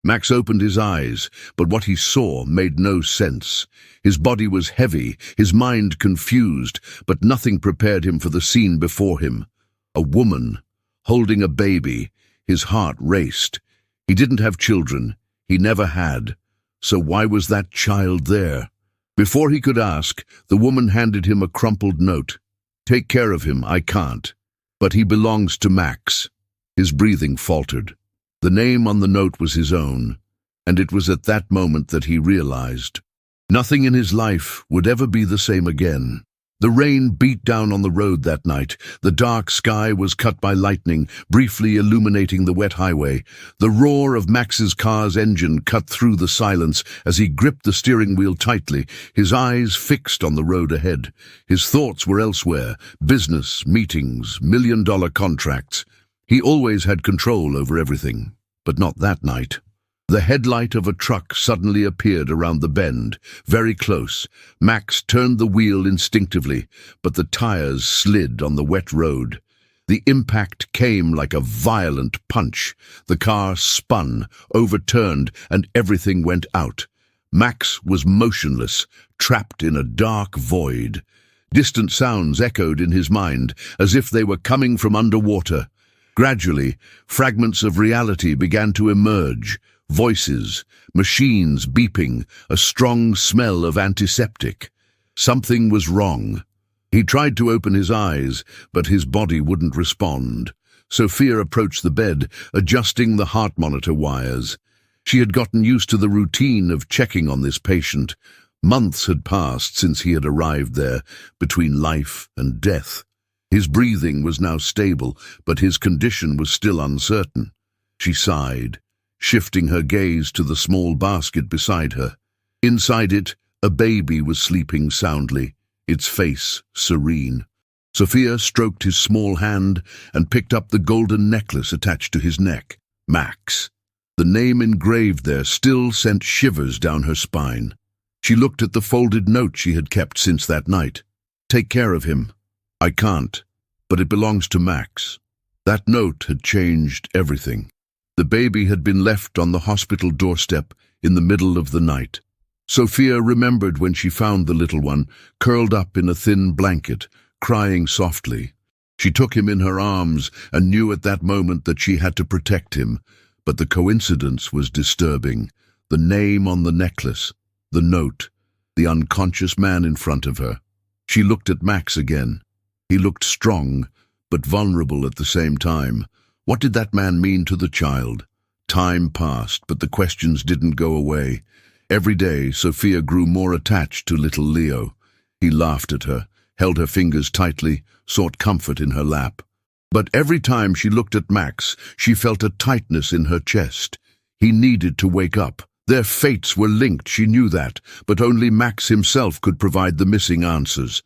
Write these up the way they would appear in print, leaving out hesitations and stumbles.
Max opened his eyes, but what he saw made no sense. His body was heavy, his mind confused, but nothing prepared him for the scene before him. A woman, holding a baby. His heart raced. He didn't have children. He never had. So why was that child there? Before he could ask, the woman handed him a crumpled note. "Take care of him, I can't. But he belongs to Max." His breathing faltered. The name on the note was his own, and it was at that moment that he realized nothing in his life would ever be the same again. The rain beat down on the road that night. The dark sky was cut by lightning, briefly illuminating the wet highway. The roar of Max's car's engine cut through the silence as he gripped the steering wheel tightly, his eyes fixed on the road ahead. His thoughts were elsewhere: business, meetings, million-dollar contracts. He always had control over everything, but not that night. The headlight of a truck suddenly appeared around the bend, very close. Max turned the wheel instinctively, but the tires slid on the wet road. The impact came like a violent punch. The car spun, overturned, and everything went out. Max was motionless, trapped in a dark void. Distant sounds echoed in his mind, as if they were coming from underwater. Gradually, fragments of reality began to emerge. Voices, machines beeping, a strong smell of antiseptic. Something was wrong. He tried to open his eyes, but his body wouldn't respond. Sophia approached the bed, adjusting the heart monitor wires. She had gotten used to the routine of checking on this patient. Months had passed since he had arrived there, between life and death. His breathing was now stable, but his condition was still uncertain. She sighed, shifting her gaze to the small basket beside her. Inside it, a baby was sleeping soundly, its face serene. Sophia stroked his small hand and picked up the golden necklace attached to his neck. Max. The name engraved there still sent shivers down her spine. She looked at the folded note she had kept since that night. "Take care of him. I can't, but it belongs to Max." That note had changed everything. The baby had been left on the hospital doorstep in the middle of the night. Sophia remembered when she found the little one, curled up in a thin blanket, crying softly. She took him in her arms and knew at that moment that she had to protect him. But the coincidence was disturbing. The name on the necklace, the note, the unconscious man in front of her. She looked at Max again. He looked strong, but vulnerable at the same time. What did that man mean to the child? Time passed, but the questions didn't go away. Every day, Sophia grew more attached to little Leo. He laughed at her, held her fingers tightly, sought comfort in her lap. But every time she looked at Max, she felt a tightness in her chest. He needed to wake up. Their fates were linked, she knew that, but only Max himself could provide the missing answers.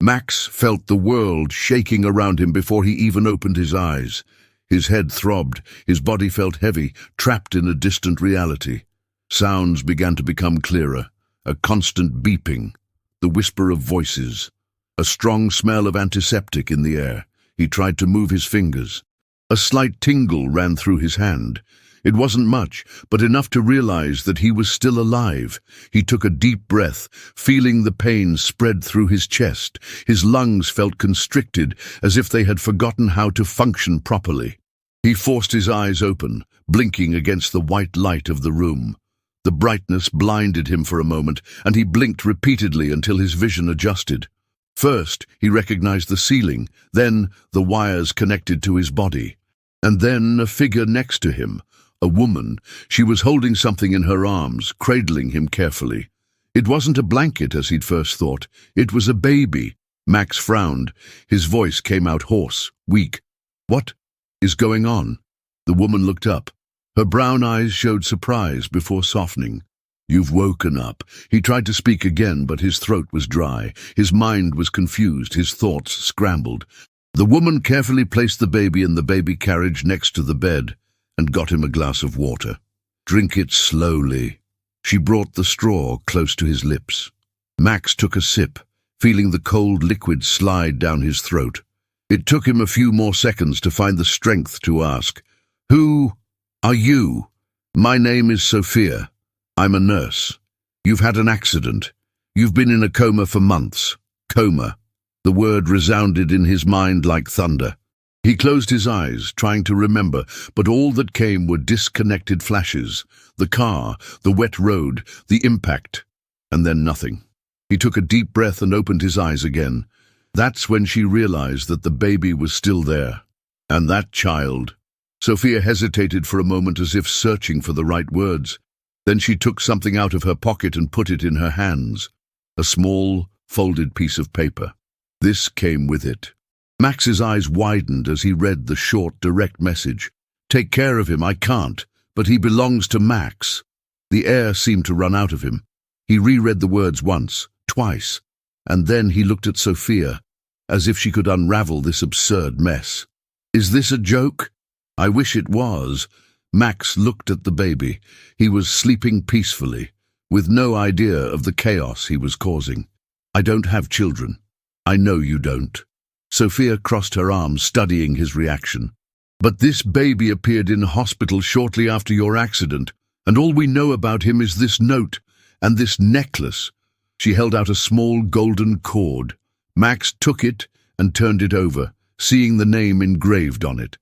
Max felt the world shaking around him before he even opened his eyes. His head throbbed, his body felt heavy, trapped in a distant reality. Sounds began to become clearer, a constant beeping, the whisper of voices, a strong smell of antiseptic in the air. He tried to move his fingers. A slight tingle ran through his hand. It wasn't much, but enough to realize that he was still alive. He took a deep breath, feeling the pain spread through his chest. His lungs felt constricted, as if they had forgotten how to function properly. He forced his eyes open, blinking against the white light of the room. The brightness blinded him for a moment, and he blinked repeatedly until his vision adjusted. First, he recognized the ceiling, then the wires connected to his body. And then a figure next to him. A woman. She was holding something in her arms, cradling him carefully. It wasn't a blanket, as he'd first thought. It was a baby. Max frowned. His voice came out hoarse, weak. "What is going on?" The woman looked up. Her brown eyes showed surprise before softening. "You've woken up." He tried to speak again, but his throat was dry. His mind was confused, his thoughts scrambled. The woman carefully placed the baby in the baby carriage next to the bed and got him a glass of water. "Drink it slowly." She brought the straw close to his lips. Max took a sip, feeling the cold liquid slide down his throat. It took him a few more seconds to find the strength to ask, "Who are you?" My name is Sophia. I'm a nurse. You've had an accident. You've been in a coma for months. Coma. The word resounded in his mind like thunder. He closed his eyes, trying to remember, but all that came were disconnected flashes. The car, the wet road, the impact, and then nothing. He took a deep breath and opened his eyes again. That's when she realized that the baby was still there. And that child. Sophia hesitated for a moment as if searching for the right words. Then she took something out of her pocket and put it in her hands. A small, folded piece of paper. This came with it. Max's eyes widened as he read the short, direct message. Take care of him, I can't, but he belongs to Max. The air seemed to run out of him. He reread the words once, twice, and then he looked at Sophia, as if she could unravel this absurd mess. Is this a joke? I wish it was. Max looked at the baby. He was sleeping peacefully, with no idea of the chaos he was causing. I don't have children. I know you don't. Sophia crossed her arms, studying his reaction. But this baby appeared in hospital shortly after your accident, and all we know about him is this note and this necklace. She held out a small golden cord. Max took it and turned it over, seeing the name engraved on it.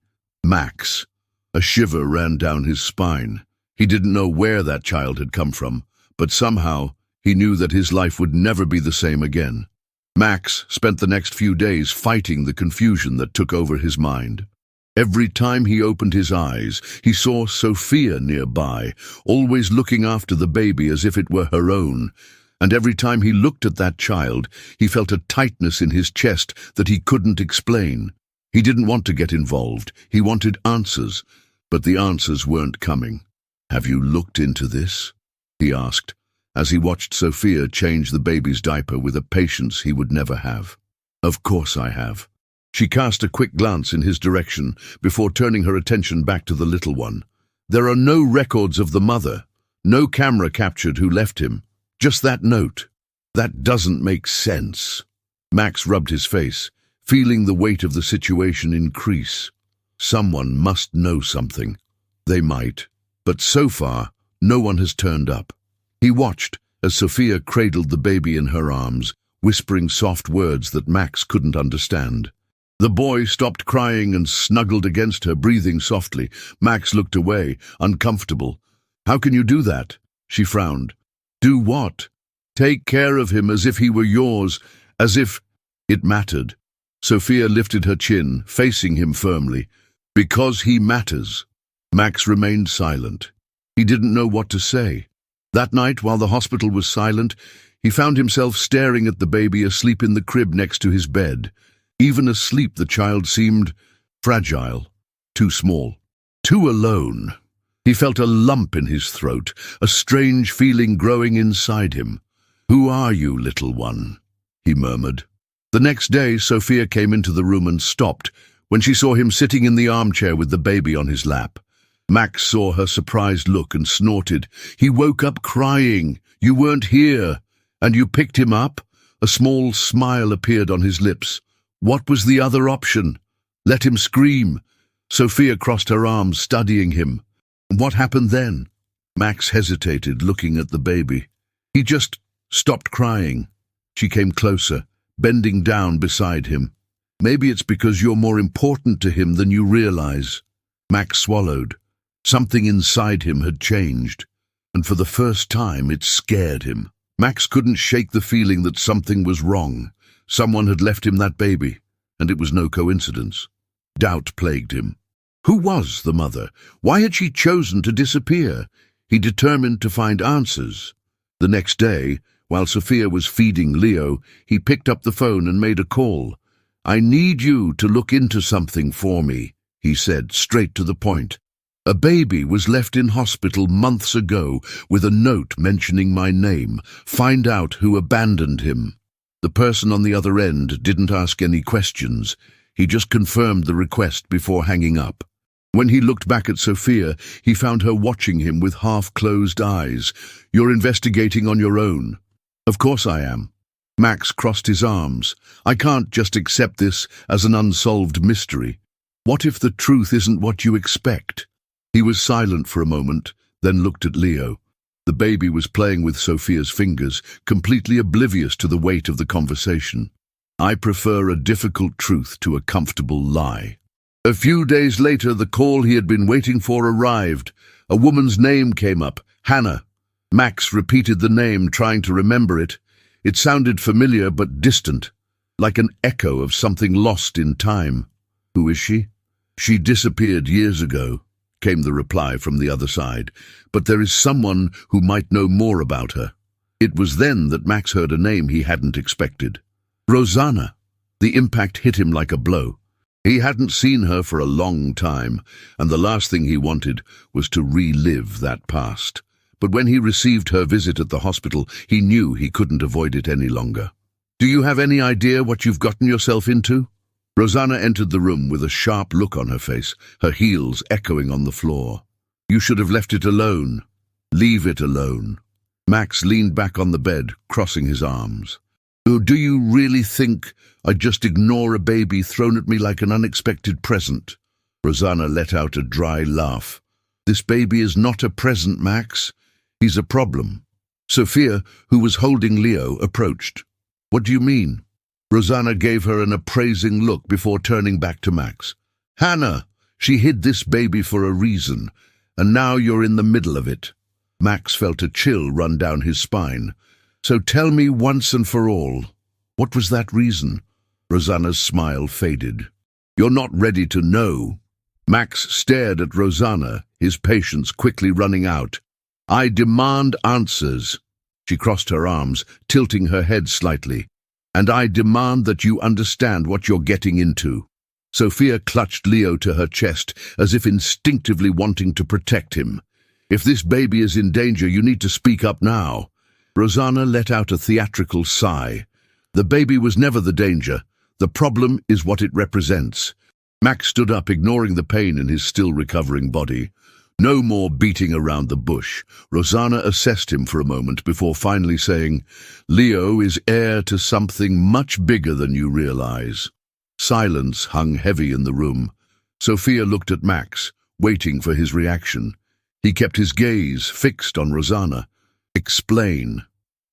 Max. A shiver ran down his spine. He didn't know where that child had come from, but somehow he knew that his life would never be the same again. Max spent the next few days fighting the confusion that took over his mind. Every time he opened his eyes, he saw Sophia nearby, always looking after the baby as if it were her own. And every time he looked at that child, he felt a tightness in his chest that he couldn't explain. He didn't want to get involved. He wanted answers, but the answers weren't coming. Have you looked into this? He asked, as he watched Sophia change the baby's diaper with a patience he would never have. Of course I have. She cast a quick glance in his direction before turning her attention back to the little one. There are no records of the mother. No camera captured who left him. Just that note. That doesn't make sense. Max rubbed his face, feeling the weight of the situation increase. Someone must know something. They might. But so far, no one has turned up. He watched as Sophia cradled the baby in her arms, whispering soft words that Max couldn't understand. The boy stopped crying and snuggled against her, breathing softly. Max looked away, uncomfortable. How can you do that? She frowned. Do what? Take care of him as if he were yours, as if it mattered. Sophia lifted her chin, facing him firmly. Because he matters. Max remained silent. He didn't know what to say. That night, while the hospital was silent, he found himself staring at the baby asleep in the crib next to his bed. Even asleep, the child seemed fragile, too small, too alone. He felt a lump in his throat, a strange feeling growing inside him. Who are you, little one? He murmured. The next day, Sophia came into the room and stopped when she saw him sitting in the armchair with the baby on his lap. Max saw her surprised look and snorted. He woke up crying. You weren't here. And you picked him up? A small smile appeared on his lips. What was the other option? Let him scream. Sophia crossed her arms, studying him. What happened then? Max hesitated, looking at the baby. He just stopped crying. She came closer, bending down beside him. Maybe it's because you're more important to him than you realize. Max swallowed. Something inside him had changed, and for the first time it scared him. Max couldn't shake the feeling that something was wrong. Someone had left him that baby, and it was no coincidence. Doubt plagued him. Who was the mother? Why had she chosen to disappear? He determined to find answers. The next day, while Sophia was feeding Leo, he picked up the phone and made a call. I need you to look into something for me, he said, straight to the point. A baby was left in hospital months ago with a note mentioning my name. Find out who abandoned him. The person on the other end didn't ask any questions. He just confirmed the request before hanging up. When he looked back at Sophia, he found her watching him with half-closed eyes. You're investigating on your own. Of course I am. Max crossed his arms. I can't just accept this as an unsolved mystery. What if the truth isn't what you expect? He was silent for a moment, then looked at Leo. The baby was playing with Sophia's fingers, completely oblivious to the weight of the conversation. I prefer a difficult truth to a comfortable lie. A few days later, the call he had been waiting for arrived. A woman's name came up, Hannah. Max repeated the name, trying to remember it. It sounded familiar but distant, like an echo of something lost in time. Who is she? She disappeared years ago, came the reply from the other side, but there is someone who might know more about her. It was then that Max heard a name he hadn't expected. Rosanna. The impact hit him like a blow. He hadn't seen her for a long time, and the last thing he wanted was to relive that past. But when he received her visit at the hospital, he knew he couldn't avoid it any longer. Do you have any idea what you've gotten yourself into? Rosanna entered the room with a sharp look on her face, her heels echoing on the floor. You should have left it alone. Leave it alone. Max leaned back on the bed, crossing his arms. Oh, do you really think I'd just ignore a baby thrown at me like an unexpected present? Rosanna let out a dry laugh. This baby is not a present, Max. He's a problem. Sophia, who was holding Leo, approached. What do you mean? Rosanna gave her an appraising look before turning back to Max. Hannah, she hid this baby for a reason, and now you're in the middle of it. Max felt a chill run down his spine. So tell me once and for all, what was that reason? Rosanna's smile faded. You're not ready to know. Max stared at Rosanna, his patience quickly running out. I demand answers. She crossed her arms, tilting her head slightly. And I demand that you understand what you're getting into. Sophia clutched Leo to her chest, as if instinctively wanting to protect him. If this baby is in danger, you need to speak up now. Rosanna let out a theatrical sigh. The baby was never the danger. The problem is what it represents. Max stood up, ignoring the pain in his still recovering body. No more beating around the bush. Rosanna assessed him for a moment before finally saying, Leo is heir to something much bigger than you realize. Silence hung heavy in the room. Sophia looked at Max, waiting for his reaction. He kept his gaze fixed on Rosanna. Explain.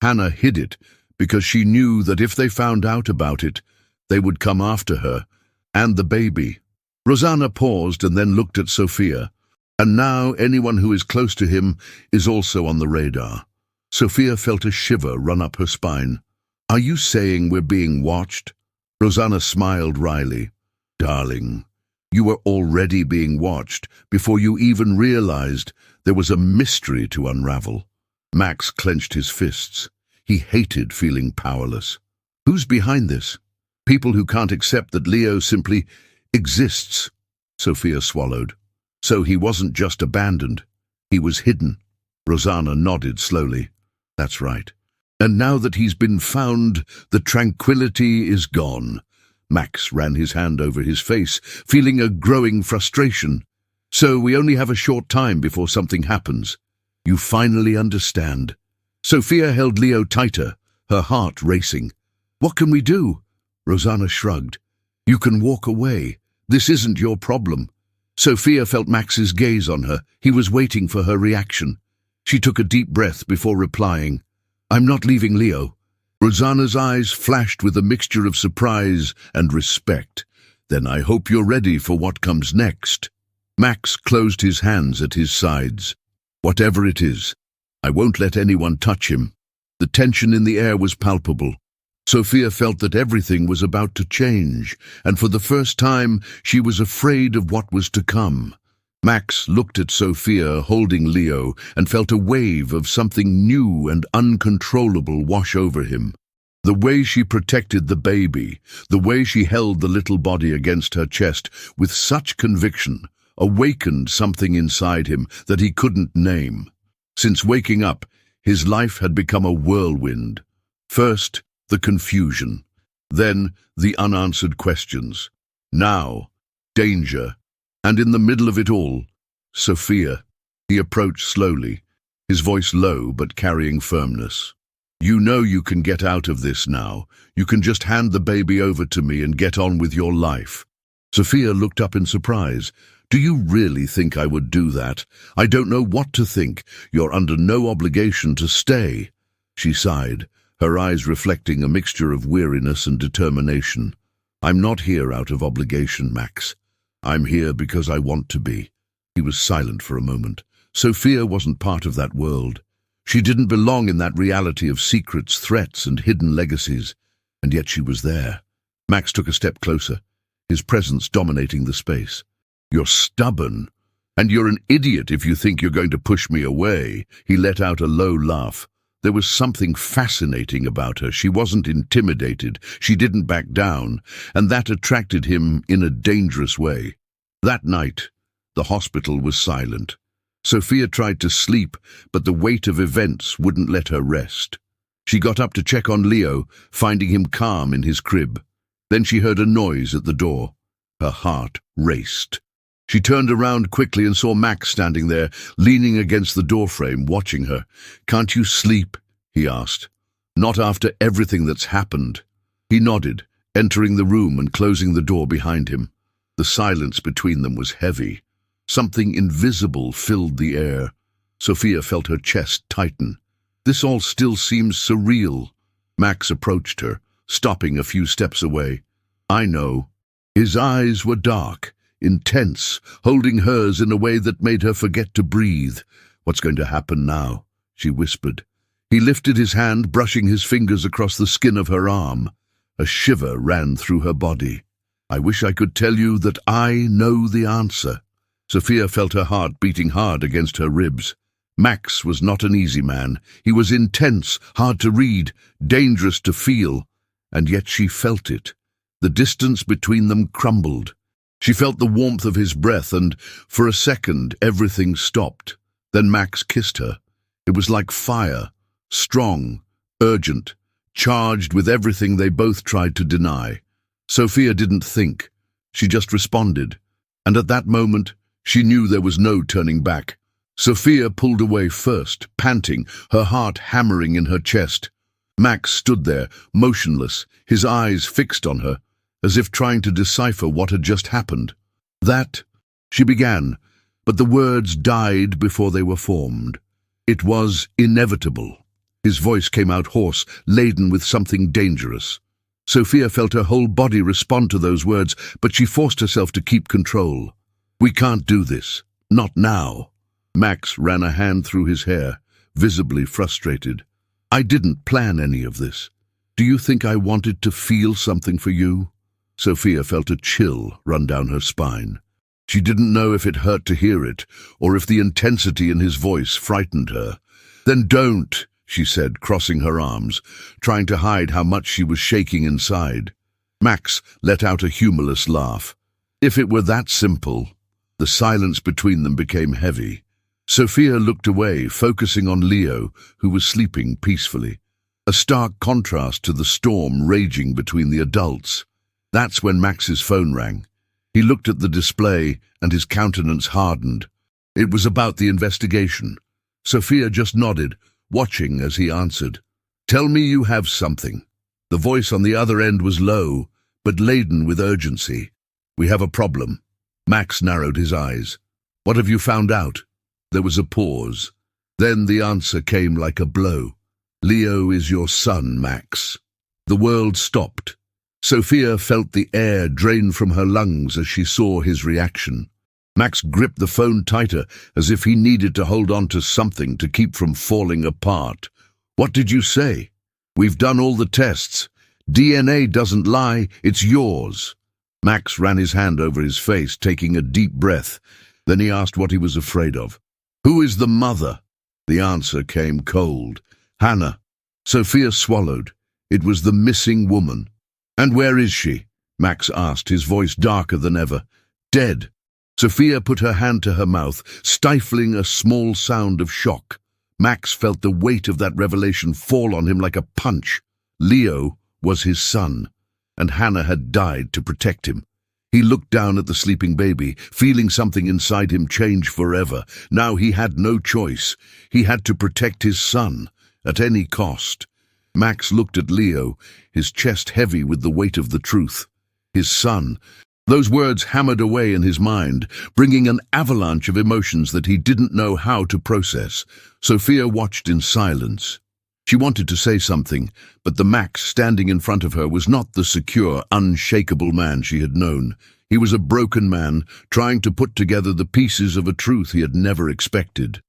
Hannah hid it because she knew that if they found out about it, they would come after her and the baby. Rosanna paused and then looked at Sophia. And now anyone who is close to him is also on the radar. Sophia felt a shiver run up her spine. Are you saying we're being watched? Rosanna smiled wryly. Darling, you were already being watched before you even realized there was a mystery to unravel. Max clenched his fists. He hated feeling powerless. Who's behind this? People who can't accept that Leo simply exists. Sophia swallowed. So he wasn't just abandoned. He was hidden. Rosanna nodded slowly. That's right. And now that he's been found, the tranquility is gone. Max ran his hand over his face, feeling a growing frustration. So we only have a short time before something happens. You finally understand. Sophia held Leo tighter, her heart racing. What can we do? Rosanna shrugged. You can walk away. This isn't your problem. Sophia felt Max's gaze on her. He was waiting for her reaction. She took a deep breath before replying, I'm not leaving Leo. Rosanna's eyes flashed with a mixture of surprise and respect. Then I hope you're ready for what comes next. Max closed his hands at his sides. Whatever it is, I won't let anyone touch him. The tension in the air was palpable. Sophia felt that everything was about to change, and for the first time she was afraid of what was to come. Max looked at Sophia holding Leo and felt a wave of something new and uncontrollable wash over him. The way she protected the baby, the way she held the little body against her chest with such conviction, awakened something inside him that he couldn't name. Since waking up, his life had become a whirlwind. First, the confusion, then the unanswered questions. Now, danger, and in the middle of it all, Sophia. He approached slowly, his voice low but carrying firmness. You know you can get out of this now. You can just hand the baby over to me and get on with your life. Sophia looked up in surprise, Do you really think I would do that? I don't know what to think. You're under no obligation to stay." She sighed, her eyes reflecting a mixture of weariness and determination. "I'm not here out of obligation, Max. I'm here because I want to be." He was silent for a moment. Sophia wasn't part of that world. She didn't belong in that reality of secrets, threats, and hidden legacies. And yet she was there. Max took a step closer, his presence dominating the space. "You're stubborn, and you're an idiot if you think you're going to push me away." He let out a low laugh. There was something fascinating about her. She wasn't intimidated. She didn't back down, and that attracted him in a dangerous way. That night, the hospital was silent. Sophia tried to sleep, but the weight of events wouldn't let her rest. She got up to check on Leo, finding him calm in his crib. Then she heard a noise at the door. Her heart raced. She turned around quickly and saw Max standing there, leaning against the doorframe, watching her. "Can't you sleep?" he asked. "Not after everything that's happened." He nodded, entering the room and closing the door behind him. The silence between them was heavy. Something invisible filled the air. Sophia felt her chest tighten. This all still seems surreal. Max approached her, stopping a few steps away. "I know." His eyes were dark, intense, holding hers in a way that made her forget to breathe. "What's going to happen now?" she whispered. He lifted his hand, brushing his fingers across the skin of her arm. A shiver ran through her body. "I wish I could tell you that I know the answer." Sophia felt her heart beating hard against her ribs. Max was not an easy man. He was intense, hard to read, dangerous to feel, and yet she felt it. The distance between them crumbled. She felt the warmth of his breath, and for a second everything stopped. Then Max kissed her. It was like fire, strong, urgent, charged with everything they both tried to deny. Sophia didn't think. She just responded. And at that moment, she knew there was no turning back. Sophia pulled away first, panting, her heart hammering in her chest. Max stood there, motionless, his eyes fixed on her, as if trying to decipher what had just happened. "That," she began, but the words died before they were formed. "It was inevitable." His voice came out hoarse, laden with something dangerous. Sophia felt her whole body respond to those words, but she forced herself to keep control. "We can't do this. Not now." Max ran a hand through his hair, visibly frustrated. "I didn't plan any of this. Do you think I wanted to feel something for you?" Sophia felt a chill run down her spine. She didn't know if it hurt to hear it, or if the intensity in his voice frightened her. "Then don't," she said, crossing her arms, trying to hide how much she was shaking inside. Max let out a humorless laugh. If it were that simple. The silence between them became heavy. Sophia looked away, focusing on Leo, who was sleeping peacefully. A stark contrast to the storm raging between the adults. That's when Max's phone rang. He looked at the display, and his countenance hardened. It was about the investigation. Sophia just nodded, watching as he answered. "Tell me you have something." The voice on the other end was low, but laden with urgency. "We have a problem." Max narrowed his eyes. "What have you found out?" There was a pause. Then the answer came like a blow. "Leo is your son, Max." The world stopped. Sophia felt the air drain from her lungs as she saw his reaction. Max gripped the phone tighter, as if he needed to hold on to something to keep from falling apart. "What did you say?" "We've done all the tests. DNA doesn't lie, it's yours." Max ran his hand over his face, taking a deep breath. Then he asked what he was afraid of. "Who is the mother?" The answer came cold. "Hannah." Sophia swallowed. It was the missing woman. "And where is she?" Max asked, his voice darker than ever. "Dead." Sophia put her hand to her mouth, stifling a small sound of shock. Max felt the weight of that revelation fall on him like a punch. Leo was his son, and Hannah had died to protect him. He looked down at the sleeping baby, feeling something inside him change forever. Now he had no choice. He had to protect his son, at any cost. Max looked at Leo, his chest heavy with the weight of the truth. His son, Those words hammered away in his mind, bringing an avalanche of emotions that he didn't know how to process. Sophia watched in silence. She wanted to say something, but the Max standing in front of her was not the secure, unshakable man she had known. He was a broken man, trying to put together the pieces of a truth he had never expected.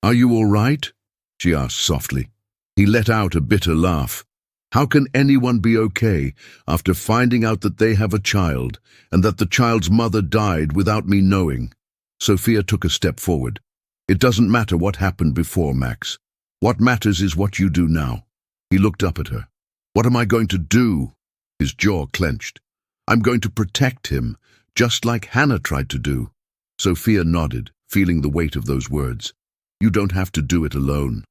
"Are you all right?" she asked softly. He let out a bitter laugh. How can anyone be okay after finding out that they have a child and that the child's mother died without me knowing? Sophia took a step forward. "It doesn't matter what happened before, Max. What matters is what you do now." He looked up at her. "What am I going to do?" His jaw clenched. "I'm going to protect him, just like Hannah tried to do." Sophia nodded, feeling the weight of those words. "You don't have to do it alone."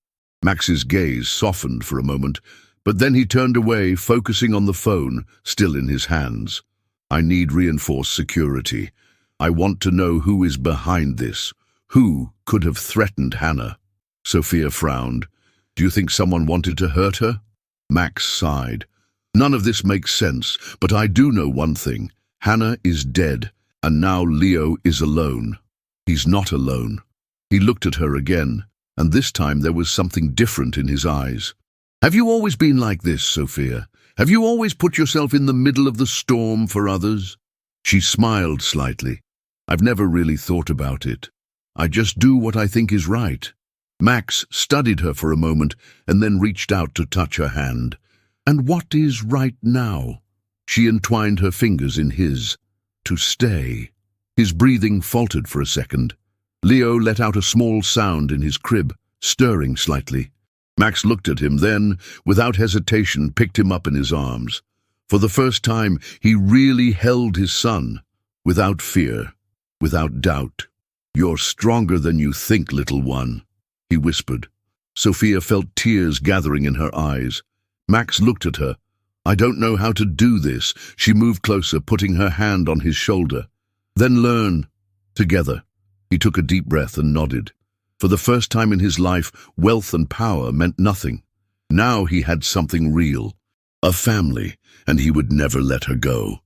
Max's gaze softened for a moment, but then he turned away, focusing on the phone, still in his hands. "I need reinforced security. I want to know who is behind this. Who could have threatened Hannah?" Sophia frowned. "Do you think someone wanted to hurt her?" Max sighed. "None of this makes sense, but I do know one thing. Hannah is dead, and now Leo is alone." "He's not alone." He looked at her again, and this time there was something different in his eyes. "Have you always been like this, Sophia? Have you always put yourself in the middle of the storm for others?" She smiled slightly. "I've never really thought about it. I just do what I think is right." Max studied her for a moment and then reached out to touch her hand. "And what is right now?" She entwined her fingers in his. "To stay." His breathing faltered for a second. Leo let out a small sound in his crib, stirring slightly. Max looked at him, then, without hesitation, picked him up in his arms. For the first time, he really held his son, without fear, without doubt. "You're stronger than you think, little one," he whispered. Sophia felt tears gathering in her eyes. Max looked at her. "I don't know how to do this." She moved closer, putting her hand on his shoulder. "Then learn together." He took a deep breath and nodded. For the first time in his life, wealth and power meant nothing. Now he had something real, a family, and he would never let her go.